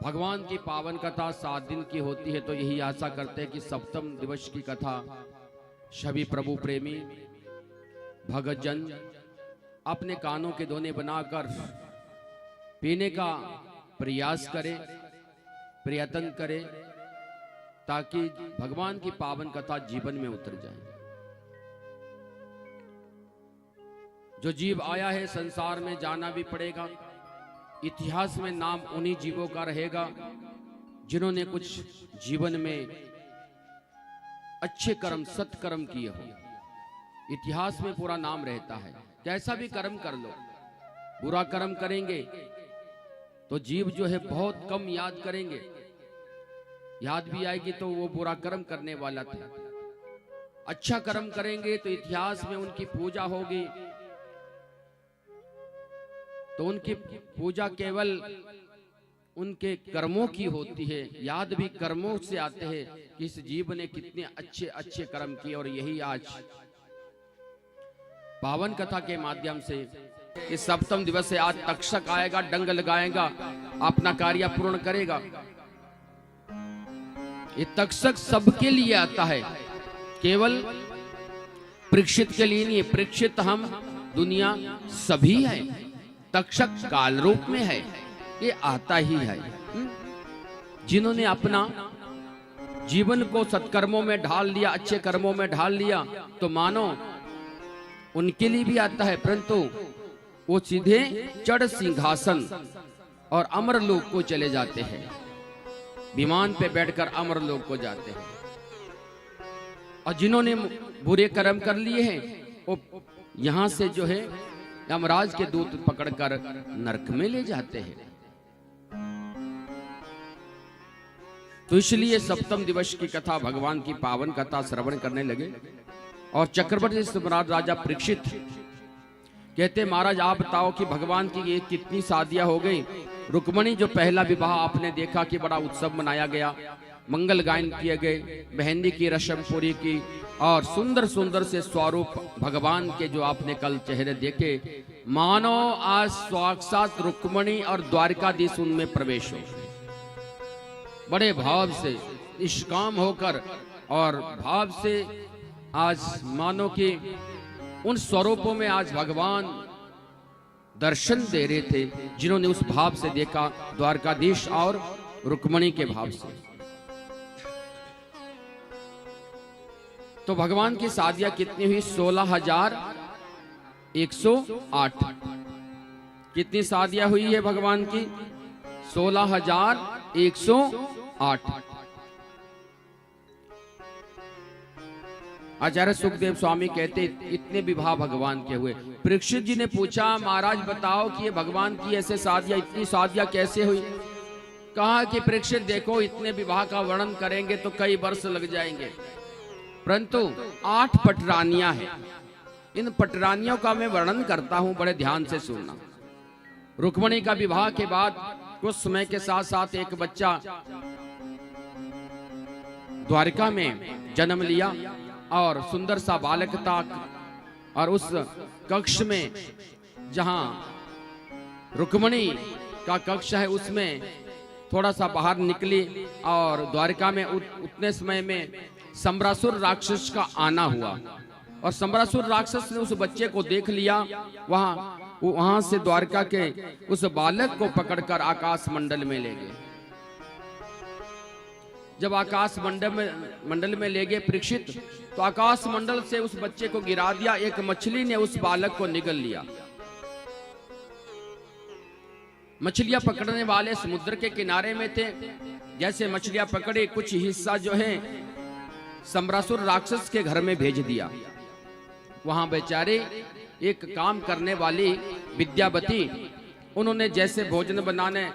भगवान की पावन कथा 7 दिन की होती है, तो यही आशा करते हैं कि सप्तम दिवस की कथा सभी प्रभु प्रेमी भगत जन अपने कानों के दोने बनाकर पीने का प्रयास करें, प्रयत्न करें, ताकि भगवान की पावन कथा जीवन में उतर जाए। जो जीव आया है संसार में जाना भी पड़ेगा। इतिहास में नाम उन्हीं जीवों का रहेगा जिन्होंने कुछ जीवन में अच्छे कर्म सत्कर्म किए हो। इतिहास में पूरा नाम रहता है। कैसा भी कर्म कर लो, बुरा कर्म करेंगे तो जीव जो है बहुत कम याद करेंगे, याद भी आएगी तो वो बुरा कर्म करने वाला था। अच्छा कर्म करेंगे तो इतिहास में उनकी पूजा होगी, तो उनकी पूजा केवल उनके कर्मों की होती है। याद भी कर्मों से आते हैं कि इस जीव ने कितने अच्छे अच्छे कर्म किए। और यही आज पावन कथा के माध्यम से इस सप्तम दिवस से आज तक्षक आएगा, डंग लगाएगा, अपना कार्य पूर्ण करेगा। ये तक्षक सबके लिए आता है, केवल परीक्षित के लिए नहीं। परीक्षित हम दुनिया सभी है, तक्षक काल रूप में है, ये आता ही है। जिन्होंने अपना जीवन को सत्कर्मों में ढाल लिया, अच्छे कर्मों में ढाल लिया, तो मानो उनके लिए भी आता है, परंतु वो सीधे चढ़ सिंहासन और अमरलोक को चले जाते हैं। विमान पे बैठकर अमरलोक को जाते हैं। और जिन्होंने बुरे कर्म कर लिए हैं वो यहां से जो है यमराज के दूत पकड़कर नरक में ले जाते हैं। तो इसलिए सप्तम दिवस की कथा, भगवान की पावन कथा श्रवण करने लगे। और चक्रवर्ती सम्राट राजा परीक्षित कहते, महाराज आप बताओ कि भगवान की ये कितनी शादियां हो गई। रुक्मणी जो पहला विवाह आपने देखा कि बड़ा उत्सव मनाया गया, मंगल गायन किए गए, मेहंदी की रस्म पूरी की, और सुंदर सुंदर से स्वरूप भगवान के जो आपने कल चेहरे देखे, मानो आज साक्षात रुक्मणी और द्वारकाधीश उनमें प्रवेश हो। बड़े भाव से निष्काम होकर और भाव से आज मानो कि उन स्वरूपों में आज भगवान दर्शन दे रहे थे, जिन्होंने उस भाव से देखा, द्वारकाधीश और रुक्मणी के भाव से। तो भगवान की शादियां कितनी हुई? 16,108। कितनी शादियां हुई है भगवान की? 16,108। आचार्य सुखदेव स्वामी कहते इतने विवाह भगवान के हुए। परीक्षित जी ने पूछा, महाराज बताओ कि ये भगवान की ऐसे शादियां, इतनी शादियां कैसे हुई? कहा कि परीक्षित देखो, इतने विवाह का वर्णन करेंगे तो कई वर्ष लग जाएंगे, परंतु 8 पटरानियां हैं। इन पटरानियों का मैं वर्णन करता हूं, बड़े ध्यान से सुनना। रुक्मणी का विवाह के बाद कुछ समय के साथ साथ एक बच्चा द्वारका में जन्म लिया, और सुंदर सा बालक था। और उस कक्ष में जहां रुक्मणी का कक्ष है, उसमें थोड़ा सा बाहर निकली, और द्वारका में उतने समय में सम्रासुर राक्षस का आना हुआ। और सम्रासुर राक्षस ने उस बच्चे को देख लिया। वहां से द्वारका के उस बालक को पकड़कर आकाश मंडल में ले गए। जब आकाश मंडल में ले गए परीक्षित, तो आकाश मंडल से उस बच्चे को गिरा दिया। एक मछली ने उस बालक को निगल लिया। मछलियां पकड़ने वाले समुद्र के किनारे में थे। जैसे मछलियां पकड़े, कुछ हिस्सा जो है सम्रासुर राक्षस के घर में भेज दिया। वहां बेचारे एक काम करने वाली विद्यावती, उन्होंने जैसे भोजन बनाने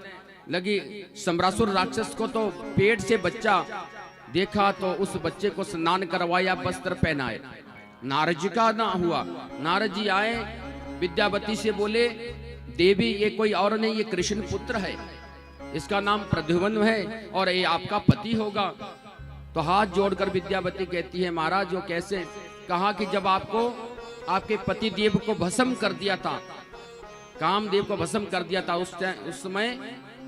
लगी, सम्रासुर राक्षस को तो पेट से बच्चा देखा, तो उस बच्चे को स्नान करवाया, वस्त्र पहनाए। नारद जी का ना हुआ। नारद जी आए, विद्यावती से बोले, देवी ये कोई और नहीं, ये कृष्ण पुत्र है, इसका नाम प्रद्युम्न है और ये आपका पति होगा। तो हाथ जोड़कर विद्यावती कहती है, महाराज वो कैसे? कहा कि जब आपको आपके पति देव को भस्म कर दिया था, कामदेव को भस्म कर दिया था, उस समय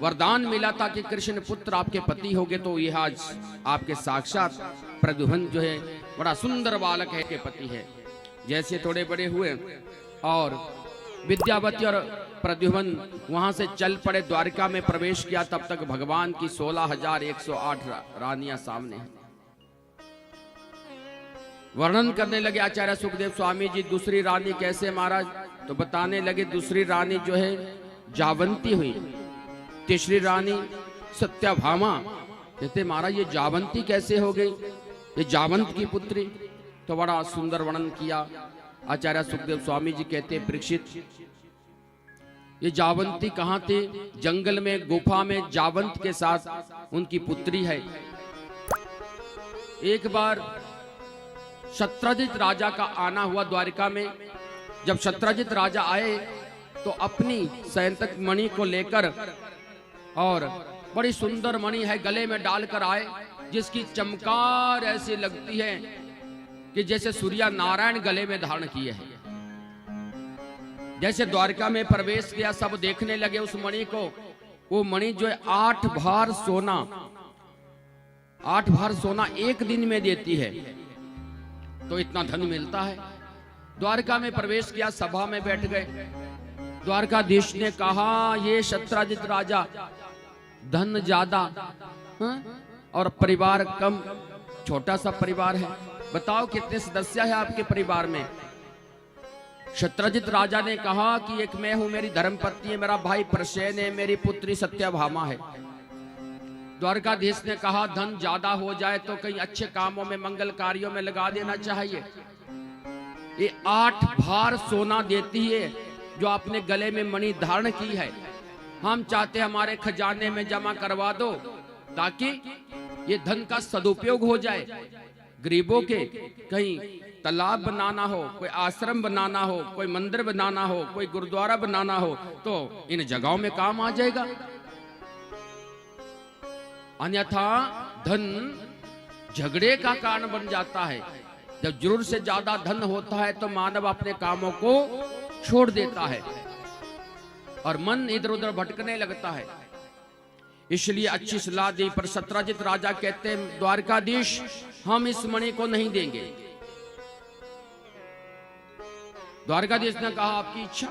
वरदान मिला था कि कृष्ण पुत्र आपके पति होगे, तो यह आज आपके साक्षात प्रद्युम्न जो है बड़ा सुंदर बालक है के पति है। जैसे थोड़े बड़े हुए और विद्यावती और प्रद्युम्न वहां से चल पड़े, द्वारिका में प्रवेश किया, तब तक भगवान की 16,108 रानियां सामने हैं। वर्णन करने लगे आचार्य सुखदेव स्वामी जी, दूसरी रानी कैसे महाराज? तो बताने लगे दूसरी रानी जो है जावंती हुई, तीसरी रानी सत्यभामा। कहते महाराज ये जावंती कैसे हो गई, ये जावंत की पुत्री? तो बड़ा सुंदर वर्णन किया आचार्य सुखदेव स्वामी जी। कहते परीक्षित, ये जावंती कहाँ थे? जंगल में गुफा में जावंत के साथ उनकी पुत्री है। एक बार शत्रजित राजा का आना हुआ द्वारिका में। जब शत्रजित राजा आए तो अपनी सैंतक मणि को लेकर, और बड़ी सुंदर मणि है, गले में डालकर आए, जिसकी चमकार ऐसी लगती है कि जैसे सूर्य नारायण गले में धारण किए हैं। जैसे द्वारिका में प्रवेश किया, सब देखने लगे उस मणि को। वो मणि जो है 8 भार सोना, 8 भार सोना एक दिन में देती है, तो इतना धन मिलता है। द्वारका में प्रवेश किया, सभा में बैठ गए। द्वारकाधीश ने कहा ये शत्रजित राजा, धन ज्यादा और परिवार कम, छोटा सा परिवार है, बताओ कितने सदस्य है आपके परिवार में? शत्रजित राजा ने कहा कि एक मैं हूं, मेरी धर्मपत्नी है, मेरा भाई प्रसेन है, मेरी पुत्री सत्यभामा है। द्वारकाधीश ने कहा धन ज्यादा हो जाए तो कई अच्छे कामों में, मंगल कार्यों में लगा देना चाहिए। ये 8 भार सोना देती है जो आपने गले में मणि धारण की है। हम चाहते हमारे खजाने में जमा करवा दो, ताकि ये धन का सदुपयोग हो जाए। गरीबों के कहीं तालाब बनाना हो, कोई आश्रम बनाना हो, कोई मंदिर बनाना हो, कोई गुरुद्वारा बनाना हो, तो इन जगहों में काम आ जाएगा। अन्यथा धन झगड़े का कारण बन जाता है। जब जरूरत से ज्यादा धन होता है तो मानव अपने कामों को छोड़ देता है और मन इधर उधर भटकने लगता है। इसलिए अच्छी सलाह दी, पर शत्रजित राजा कहते हैं द्वारकाधीश हम इस मणि को नहीं देंगे। द्वारकाधीश ने कहा आपकी इच्छा।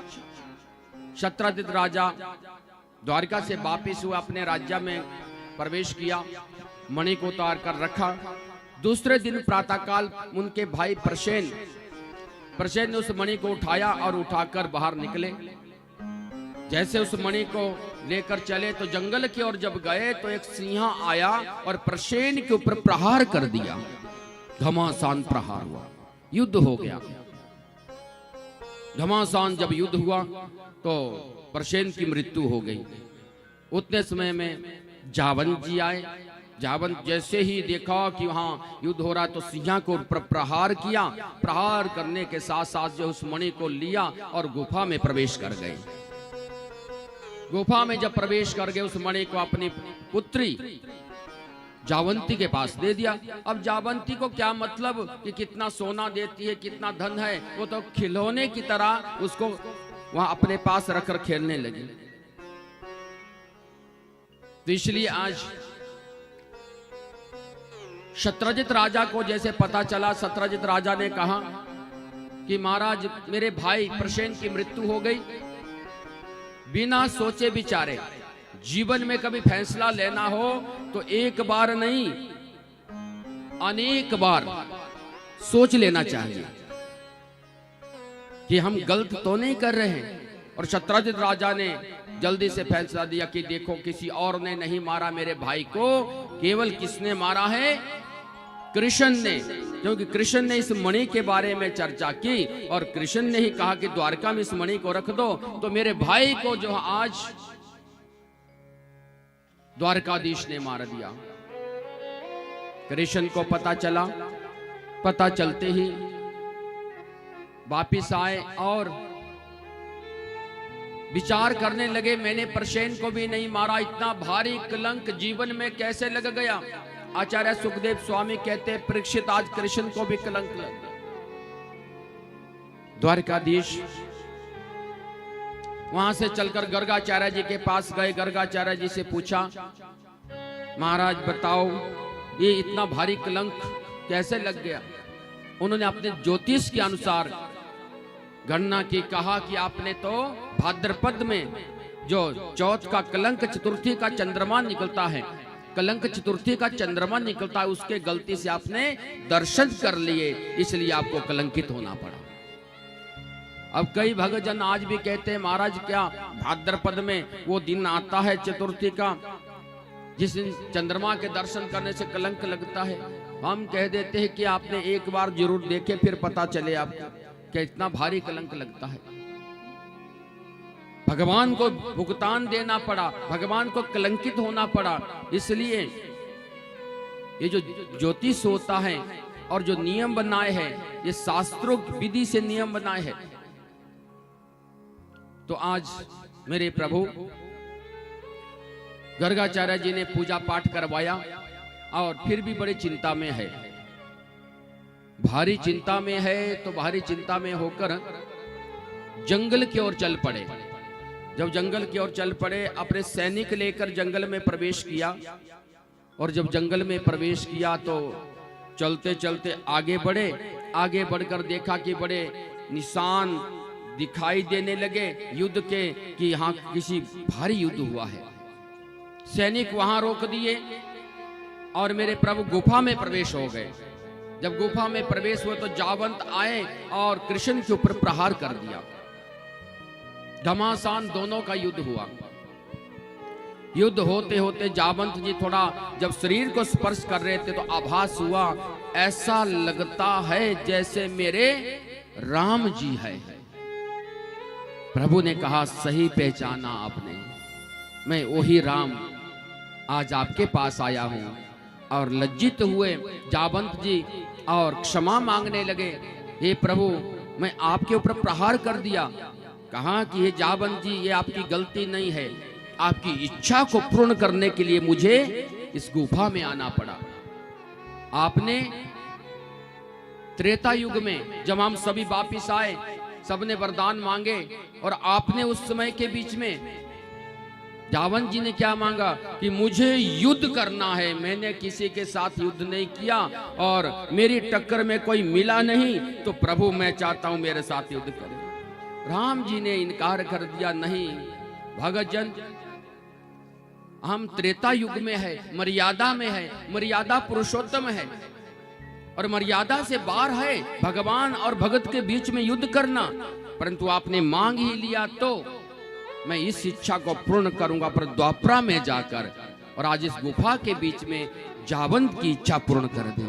शत्रजित राजा द्वारका से वापिस हुआ, अपने राज्य में प्रवेश किया, मणि को उतार कर रखा। दूसरे दिन प्रातःकाल उनके भाई प्रसेन ने उस मणि को उठाया और उठाकर बाहर निकले। जैसे उस मणि को लेकर चले तो जंगल की ओर जब गए तो एक सिंह आया और प्रसेन के ऊपर प्रहार कर दिया। घमासान प्रहार हुआ, युद्ध हो गया। घमासान जब युद्ध हुआ तो प्रसेन की मृत्यु हो गई। उतने समय में जावंत जी आए। जावंत जैसे ही देखा कि वहां युद्ध हो रहा तो सिंह को प्रहार किया। प्रहार करने के साथ साथ जो उस मणि को लिया और गुफा में प्रवेश कर गए। गुफा में जब प्रवेश कर गए उस मणि को अपनी पुत्री जावंती के पास दे दिया। अब जावंती को क्या मतलब कि कितना सोना देती है, कितना धन है, वो तो खिलौने की तरह उसको वहां अपने पास रखकर खेलने लगी। तो इसलिए आज शत्रजित राजा को जैसे पता चला, शत्रजित राजा ने कहा कि महाराज मेरे भाई प्रसेन की मृत्यु हो गई। बिना सोचे विचारे जीवन में कभी फैसला लेना हो तो एक बार नहीं अनेक बार सोच लेना चाहिए कि हम गलत तो नहीं कर रहे हैं। और शत्रजित राजा ने जल्दी से फैसला दिया कि देखो किसी और ने नहीं मारा मेरे भाई को, केवल किसने मारा है? कृष्ण ने। क्योंकि कृष्ण ने इस मणि के बारे में चर्चा की और कृष्ण ने ही कहा कि द्वारका में इस मणि को रख दो, तो मेरे भाई को जो आज द्वारकाधीश ने मार दिया। कृष्ण को पता चला, पता चलते ही वापिस आए और विचार करने लगे मैंने प्रसेन को भी नहीं मारा, इतना भारी कलंक जीवन में कैसे लग गया। आचार्य सुखदेव स्वामी कहते परीक्षित आज कृष्ण को भी कलंक लग गया। द्वारकाधीश वहां से चलकर गर्गाचार्य जी के पास गए। गर्गाचार्य जी से पूछा, महाराज बताओ ये इतना भारी कलंक कैसे लग गया? उन्होंने अपने ज्योतिष के अनुसार गणना की, कहा कि आपने तो भाद्रपद में जो चौथ का कलंक चतुर्थी का चंद्रमा निकलता है, कलंक चतुर्थी का चंद्रमा निकलता है, उसके गलती से आपने दर्शन कर लिए, इसलिए आपको कलंकित होना पड़ा। अब कई भक्तजन आज भी कहते हैं, महाराज क्या भाद्रपद में वो दिन आता है चतुर्थी का जिस दिन चंद्रमा के दर्शन करने से कलंक लगता है? हम कह देते हैं कि आपने एक बार जरूर देखे, फिर पता चले आपको कि इतना भारी कलंक लगता है। भगवान को भुगतान देना पड़ा, भगवान को कलंकित होना पड़ा। इसलिए ये जो ज्योतिष होता है और जो नियम बनाए हैं, ये शास्त्रों विधि से नियम बनाए हैं। तो आज मेरे प्रभु गर्गाचार्य जी ने पूजा पाठ करवाया और फिर भी बड़ी चिंता में है, भारी चिंता में है। तो भारी चिंता में होकर जंगल की ओर चल पड़े। जब जंगल की ओर चल पड़े, अपने सैनिक लेकर जंगल में प्रवेश किया। और जब जंगल में प्रवेश किया तो चलते चलते आगे बढ़े। आगे बढ़कर देखा कि बड़े निशान दिखाई देने लगे युद्ध के, कि यहाँ किसी भारी युद्ध हुआ है। सैनिक वहां रोक दिए और मेरे प्रभु गुफा में प्रवेश हो गए। जब गुफा में प्रवेश हुए तो जावंत आए और कृष्ण के ऊपर प्रहार कर दिया। घमासान दोनों का युद्ध हुआ। युद्ध होते होते जावंत जी थोड़ा जब शरीर को स्पर्श कर रहे थे तो आभास हुआ, ऐसा लगता है जैसे मेरे राम जी है। प्रभु ने कहा, सही पहचाना आपने, मैं वही राम आज आपके पास आया हूं। और लज्जित हुए जावंत जी और क्षमा मांगने लगे, हे प्रभु मैं आपके ऊपर प्रहार कर दिया। कहा कि हे जावंत जी, ये आपकी गलती नहीं है, आपकी इच्छा को पूर्ण करने के लिए मुझे इस गुफा में आना पड़ा। आपने त्रेता युग में जब हम सभी वापिस आए, सबने वरदान मांगे और आपने उस समय के बीच में जावंत जी ने क्या मांगा कि मुझे युद्ध करना है। मैंने किसी के साथ युद्ध नहीं किया और मेरी टक्कर में कोई मिला नहीं, तो प्रभु मैं चाहता हूं मेरे साथ युद्ध करें। राम जी ने इनकार कर दिया, नहीं भगतजन, हम त्रेता युग में है, मर्यादा में है, मर्यादा पुरुषोत्तम है और मर्यादा से बाहर है भगवान और भगत के बीच में युद्ध करना। परंतु आपने मांग ही लिया तो मैं इस इच्छा को पूर्ण करूंगा पर द्वापरा में जाकर। और आज इस गुफा के बीच में जावंत की इच्छा पूर्ण कर दी।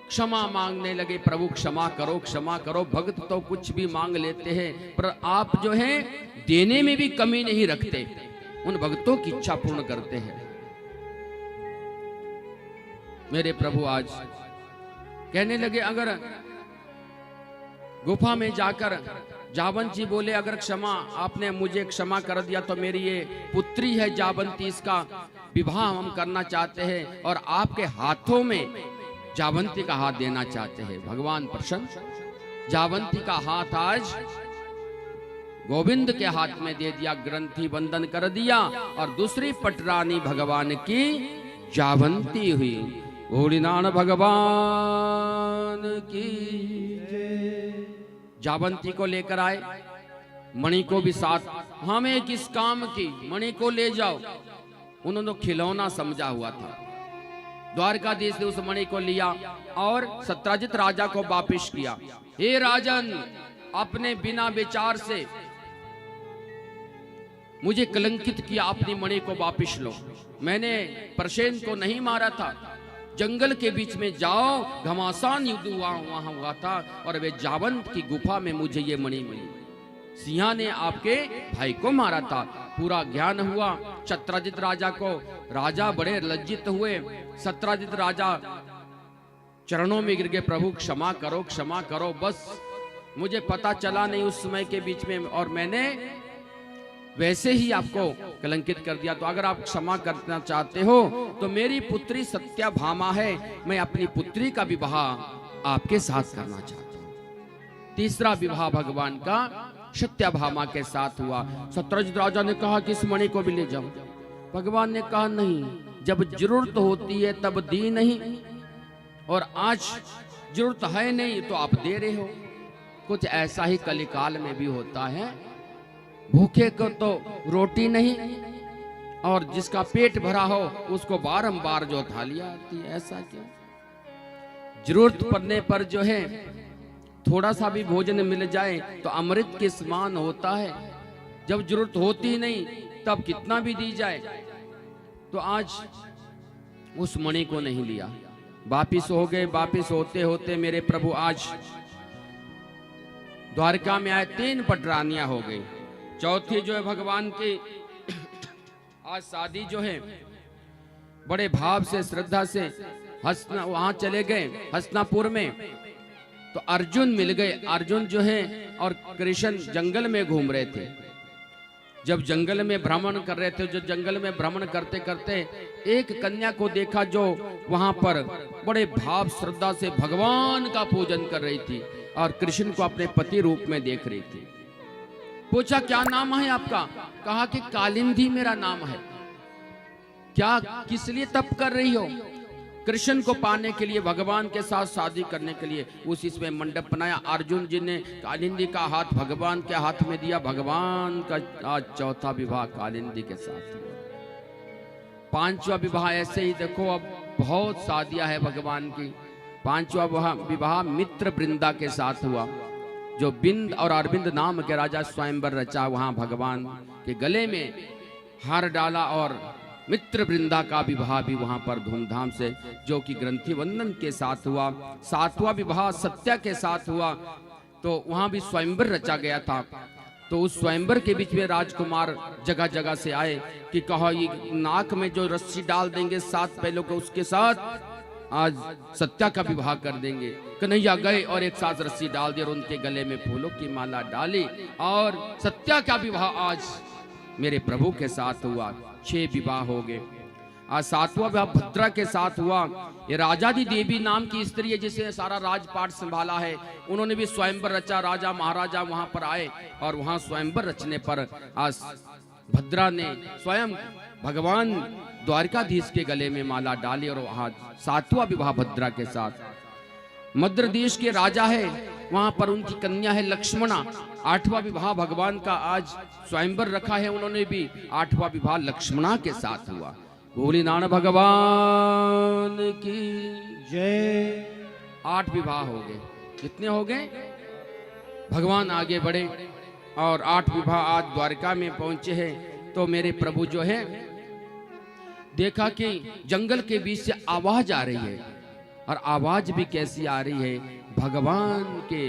क्षमा मांगने लगे, प्रभु क्षमा करो, क्षमा करो। भक्त तो कुछ भी मांग लेते हैं, पर आप जो हैं देने में भी कमी नहीं रखते, उन भक्तों की इच्छा पूर्ण करते हैं। मेरे प्रभु आज कहने लगे, अगर गुफा में जाकर जावंत जी बोले, अगर क्षमा आपने मुझे क्षमा कर दिया तो मेरी ये पुत्री है जावंती, इसका विवाह हम करना चाहते हैं और आपके हाथों में जावंती का हाथ देना चाहते हैं। भगवान प्रसन्न, जावंती का हाथ आज गोविंद के हाथ में दे दिया, ग्रंथि बंधन कर दिया और दूसरी पटरानी भगवान की जावंती हुई। भोलेनाथ भगवान की जावंती को लेकर आए, मणि को भी साथ, हमें किस काम की, मणि को ले जाओ। उन्होंने खिलौना समझा हुआ था। द्वारकाधीश ने उस मणि को लिया और सत्राजित राजा को वापिस किया। हे राजन, अपने बिना विचार से मुझे कलंकित किया, अपनी मणि को वापिस लो। मैंने प्रसेन को नहीं मारा था, जंगल के बीच में जाओ, घमासान युद्ध वहां हुआ था और वे जावंत की गुफा में मुझे ये मणि मिली। सिंह ने आपके भाई को मारा था। पूरा ज्ञान हुआ सत्राजित राजा को। राजा बड़े लज्जित हुए। सत्राजित राजा चरणों में गिर गए, प्रभु क्षमा करो, क्षमा करो, बस मुझे पता चला नहीं उस समय के बीच में और मैंने वैसे ही आपको कलंकित कर दिया। तो अगर आप क्षमा करना चाहते हो तो मेरी पुत्री सत्यभामा है, मैं अपनी पुत्री का विवाह आपके साथ करना चाहता हूं। तीसरा विवाह भगवान का सत्यभामा के साथ हुआ। शतरंज राजा ने कहा कि इस मणि को भी ले जाओ। भगवान ने कहा नहीं, जब जरूरत होती है तब दी नहीं, और आज जरूरत है नहीं तो आप दे रहे हो। कुछ ऐसा ही कलिकाल में भी होता है, भूखे को तो रोटी नहीं, और जिसका पेट भरा हो उसको बारंबार जो थालियां आती है। ऐसा क्या, जरूरत पड़ने पर जो है थोड़ा सा भी भोजन मिल जाए तो अमृत के समान होता है। जब जरूरत होती नहीं तब कितना भी दी जाए। तो आज उस मणि को नहीं लिया, वापिस हो गए। वापिस होते होते मेरे प्रभु आज द्वारका में आए। 3 पटरानियां हो गई। चौथी जो है भगवान की आज शादी जो है बड़े भाव से श्रद्धा से हस्तना वहां चले गए हस्तिनापुर में। तो अर्जुन मिल गए। अर्जुन जो है और कृष्ण जंगल में घूम रहे थे। जब जंगल में भ्रमण कर रहे थे, जो जंगल में भ्रमण करते करते एक कन्या को देखा जो वहां पर बड़े भाव श्रद्धा से भगवान का पूजन कर रही थी और कृष्ण को अपने पति रूप में देख रही थी। पूछा क्या नाम है आपका? कहा कि कालिंदी मेरा नाम है। क्या किस लिए तप कर रही हो? कृष्ण को पाने के लिए, भगवान के साथ शादी करने के लिए। उसी में मंडप बनाया। अर्जुन जी ने कालिंदी का हाथ भगवान के हाथ में दिया। भगवान का आज चौथा विवाह कालिंदी के साथ हुआ। 5वां विवाह ऐसे ही देखो, अब बहुत शादियां है भगवान की। 5वां विवाह मित्र वृंदा के साथ हुआ, जो बिंद और अरविंद नाम के राजा स्वयंवर रचा। वहां भगवान के गले में हार डाला और मित्र वृंदा का विवाह भी वहां पर धूमधाम से, जो कि ग्रंथि वंदन के साथ हुआ। 7वां विवाह सत्या के साथ हुआ, तो वहां भी स्वयंवर रचा गया था। तो उस स्वयंवर के बीच में राजकुमार जगह जगह से आए कि कहा ये नाक में जो रस्सी डाल देंगे 7 पहलों को, उसके साथ आज सत्या का विवाह कर देंगे। कन्हैया गए और एक साथ रस्सी डाल दी और उनके गले में फूलों की माला डाली और सत्या का विवाह आज मेरे प्रभु के साथ हुआ। 6 विवाह हो गए। आज 7वां विवाह भद्रा के साथ हुआ। ये राजादी देवी नाम की स्त्री है जिसे सारा राजपाट संभाला है। उन्होंने भी स्वयंवर रचा। राजा महाराजा वहां पर आए और वहां स्वयंवर रचने पर आज भद्रा ने स्वयं भगवान द्वारकाधीश के गले में माला डाली और वहां 7वां विवाह भद्रा के साथ। मध्य देश के राजा है, वहां पर उनकी कन्या है लक्ष्मणा। 8वां विवाह भगवान का आज स्वयंवर रखा है, उन्होंने भी 8वां विवाह लक्ष्मणा के साथ हुआ। भोलेनाथ भगवान की जय। 8 विवाह हो गए। कितने हो गए? भगवान आगे बढ़े और 8 विवाह आज द्वारका में पहुंचे हैं। तो मेरे प्रभु जो है देखा कि जंगल के बीच से आवाज आ रही है, और आवाज भी कैसी आ रही है? भगवान के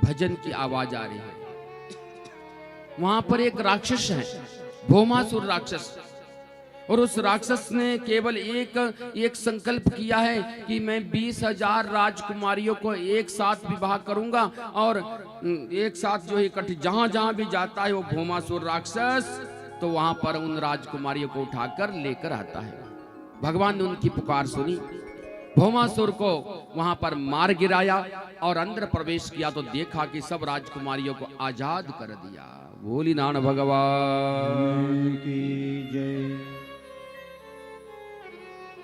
भजन की आवाज आ रही है। वहां पर एक राक्षस है, भौमासुर राक्षस, और उस राक्षस ने केवल एक संकल्प किया है कि मैं 20,000 राजकुमारियों को एक साथ विवाह करूंगा और एक साथ जो इकट्ठे जहां जहां भी जाता है वो भौमासुर राक्षस, तो वहां पर उन राजकुमारियों को उठाकर लेकर आता है। भगवान ने उनकी पुकार सुनी, भौमासुर को वहां पर मार गिराया और अंदर प्रवेश किया तो देखा कि सब राजकुमारियों को आजाद कर दिया। भोलेनाथ भगवान की जय।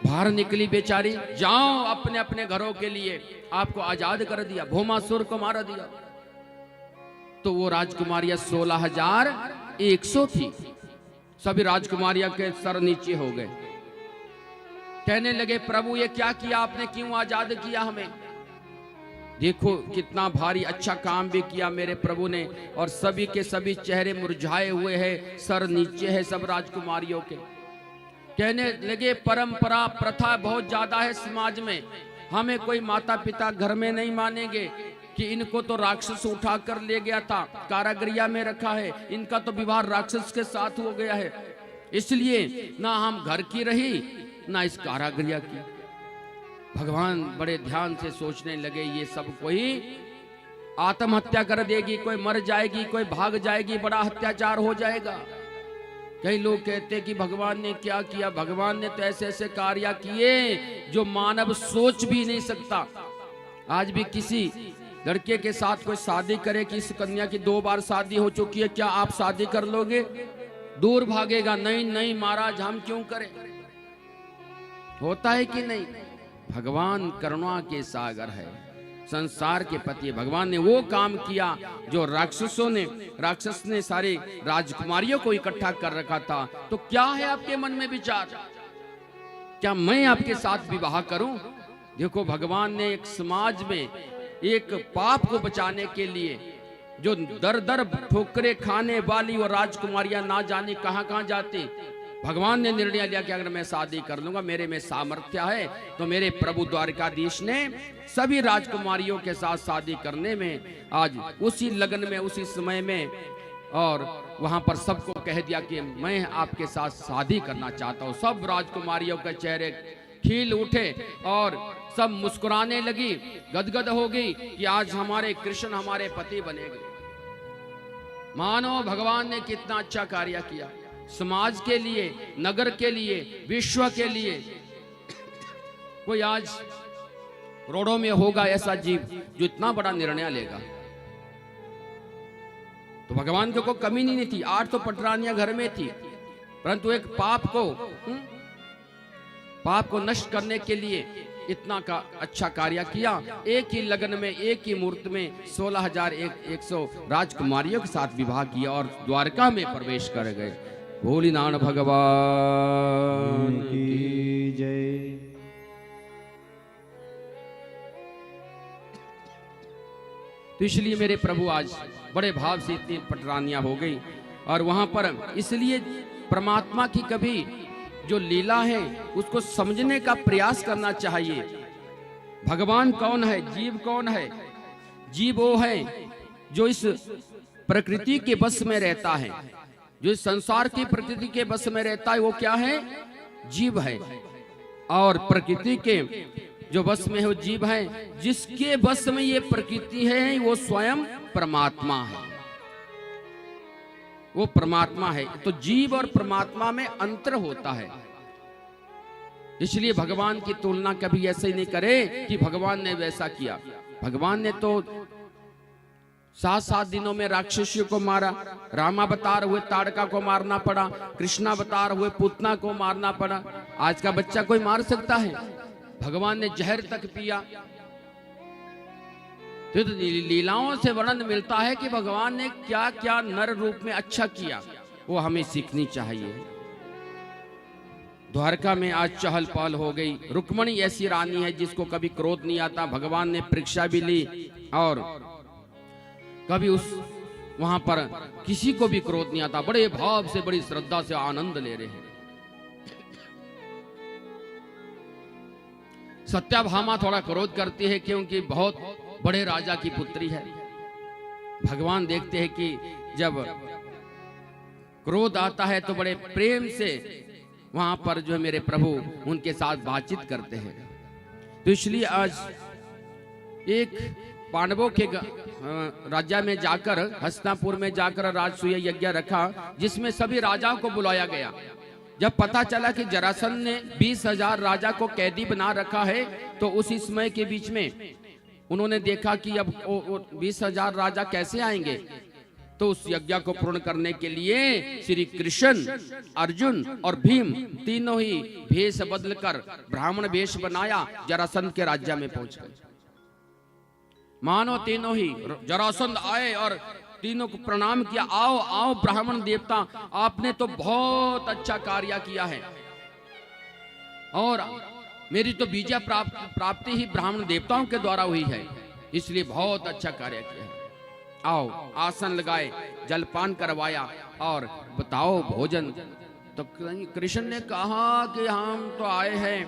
बाहर निकली बेचारी, जाओ अपने अपने घरों के लिए, आपको आजाद कर दिया, भौमासुर को मार दिया। तो वो राजकुमारियां 16,100 थी। सभी राजकुमारियां के सर नीचे हो गए। कहने लगे प्रभु ये क्या किया आपने, क्यों आजाद किया हमें? देखो कितना भारी अच्छा काम भी किया मेरे प्रभु ने, और सभी के सभी चेहरे मुरझाए हुए हैं, सर नीचे है सब राजकुमारियों के। कहने लगे परंपरा प्रथा बहुत ज्यादा है समाज में, हमें कोई माता पिता घर में नहीं मानेंगे कि इनको तो राक्षस उठा कर ले गया था, कारागृह में रखा है, इनका तो विवाह राक्षस के साथ हो गया है, इसलिए ना हम घर की रही ना इस कारागृह की। भगवान बड़े ध्यान से सोचने लगे ये सब कोई आत्महत्या कर देगी, कोई मर जाएगी, कोई भाग जाएगी, बड़ा अत्याचार हो जाएगा। कई लोग कहते कि भगवान ने क्या किया, भगवान ने तो ऐसे ऐसे कार्य किए जो मानव सोच भी नहीं सकता। आज भी किसी लड़के के साथ कोई शादी करे कि इस कन्या की 2 बार शादी हो चुकी है, क्या आप शादी कर लोगे? दूर भागेगा, नहीं नहीं महाराज हम क्यों करें। होता है कि नहीं? भगवान करुणा के सागर है, संसार के पति। भगवान ने वो काम किया जो राक्षस ने सारे राजकुमारियों को इकट्ठा कर रखा था। तो क्या है आपके मन में विचार? क्या मैं आपके साथ विवाह करूं? देखो, भगवान ने एक समाज में एक पाप को बचाने के लिए, जो दर दर ठोकरे खाने वाली और राजकुमारियां ना जाने कहां कहां जाती, भगवान ने निर्णय लिया कि अगर मैं शादी कर लूंगा, मेरे में सामर्थ्य है, तो मेरे प्रभु द्वारकाधीश ने सभी राजकुमारियों के साथ शादी करने में, आज उसी लगन में, उसी समय में, और वहां पर सबको कह दिया कि मैं आपके साथ शादी करना चाहता हूं। सब राजकुमारियों के चेहरे खिल उठे और सब मुस्कुराने लगी, गदगद हो गई कि आज हमारे कृष्ण हमारे पति बनेंगे। मानो भगवान ने कितना अच्छा कार्य किया समाज के लिए, नगर के लिए, विश्व के लिए। कोई आज रोडों में होगा ऐसा जीव जो इतना बड़ा निर्णय लेगा? तो भगवान को कमी नहीं थी। 8 तो पटरानियां घर में थी, परंतु एक पाप को नष्ट करने के लिए इतना का अच्छा कार्य किया। एक ही लगन में, एक ही मुहूर्त में 16,100 राजकुमारियों के साथ विवाह किया और द्वारका में प्रवेश कर गए। भोलेनाथ भगवान की जय। तो इसलिए मेरे प्रभु आज बड़े भाव से इतनी पटरानियां हो गई। और वहां पर इसलिए परमात्मा की कभी जो लीला है उसको समझने का प्रयास करना चाहिए। भगवान कौन है, जीव कौन है? जीव वो है जो इस प्रकृति के बस में रहता है, जो इस संसार की प्रकृति के बस में रहता है, वो क्या है? जीव है। और प्रकृति के जो बस में है वो जीव है। जिसके बस में ये प्रकृति है वो स्वयं परमात्मा है, वो परमात्मा है। तो जीव और परमात्मा में अंतर होता है। इसलिए भगवान की तुलना कभी ऐसे ही नहीं करे कि भगवान ने वैसा किया। भगवान ने तो 7 दिनों में राक्षसियों को मारा। रामावतार हुए ताड़का को मारना पड़ा, कृष्णावतार हुए पूतना को मारना पड़ा। आज का बच्चा कोई मार सकता है? भगवान ने जहर तक पिया। तो लीलाओं से वर्णन मिलता है कि भगवान ने क्या क्या नर रूप में अच्छा किया, वो हमें सीखनी चाहिए। द्वारका में आज चहल पहल हो गई। रुक्मणी ऐसी रानी है जिसको कभी क्रोध नहीं आता। भगवान ने परीक्षा भी ली और कभी वहां पर किसी को भी क्रोध नहीं आता। बड़े भाव से, बड़ी श्रद्धा से आनंद ले रहे हैं। सत्याभामा थोड़ा क्रोध करती है क्योंकि बहुत बड़े राजा की पुत्री है। भगवान देखते हैं कि जब क्रोध आता है तो बड़े प्रेम से वहां पर जो है मेरे प्रभु उनके साथ बातचीत करते हैं। तो इसलिए आज एक पांडवों के राज्य में जाकर, हस्तिनापुर में जाकर राजसूय यज्ञ रखा, जिसमें सभी राजाओं को बुलाया गया। जब पता चला कि जरासंध ने 20,000 राजा को कैदी बना रखा है, तो उसी समय के बीच में उन्होंने देखा कि अब 20,000 राजा कैसे आएंगे। तो उस यज्ञ को पूर्ण करने के लिए श्री कृष्ण, अर्जुन और भीम तीनों ही भेष बदलकर ब्राह्मण भेष बनाया, जरासंध के राज्य में पहुंच गए। मानो तीनों ही जरासंध आए और तीनों को प्रणाम किया। आओ आओ ब्राह्मण देवता, आपने तो बहुत अच्छा कार्य किया है और मेरी तो विजय प्राप्ति ही ब्राह्मण देवताओं के द्वारा हुई है, इसलिए बहुत अच्छा कार्य किया है। आओ, आसन लगाए, जलपान करवाया और बताओ भोजन। तो कृष्ण ने कहा कि हम तो आए हैं,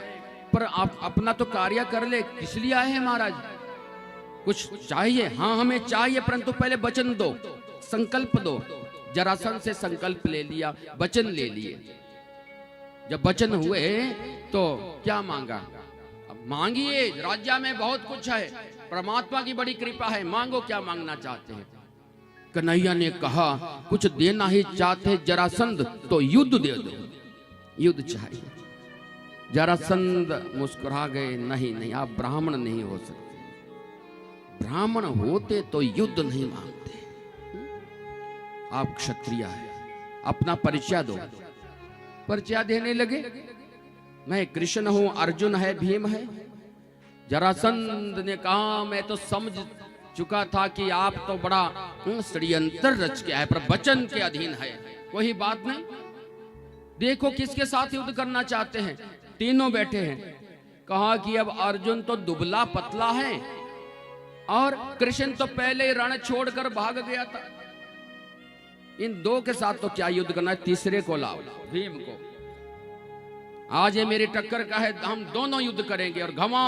पर आप अपना तो कार्य कर ले। किस लिए आए हैं महाराज? कुछ चाहिए? हाँ हमें चाहिए, परंतु पहले वचन दो, संकल्प दो। जरासंध से संकल्प ले लिया, वचन ले लिए। जब वचन हुए तो क्या मांगा? अब मांगिए, राज्य में बहुत कुछ है, परमात्मा की बड़ी कृपा है, मांगो क्या मांगना चाहते हैं। कन्हैया ने कहा कुछ देना ही चाहते जरासंध तो युद्ध दे दो, युद्ध चाहिए। जरासंध मुस्कुरा गए, नहीं नहीं, आप ब्राह्मण नहीं हो सकते। ब्राह्मण होते तो युद्ध नहीं मांगते। आप क्षत्रिय है, अपना परिचय दो। परिचय देने लगे, मैं कृष्ण हूं, अर्जुन है, भीम है। जरासंध ने कहा मैं तो समझ चुका था कि आप तो बड़ा षड्यंत्र रच के है, पर वचन के अधीन है, कोई बात नहीं। देखो किसके साथ युद्ध करना चाहते हैं। तीनों बैठे हैं। कहा कि अब अर्जुन तो दुबला पतला है और कृष्ण तो पहले ही रण छोड़कर भाग गया था, इन दो के साथ तो क्या युद्ध करना है, तीसरे को लाओ, भीम को। आज ये मेरी टक्कर का है, हम दोनों युद्ध करेंगे और घमा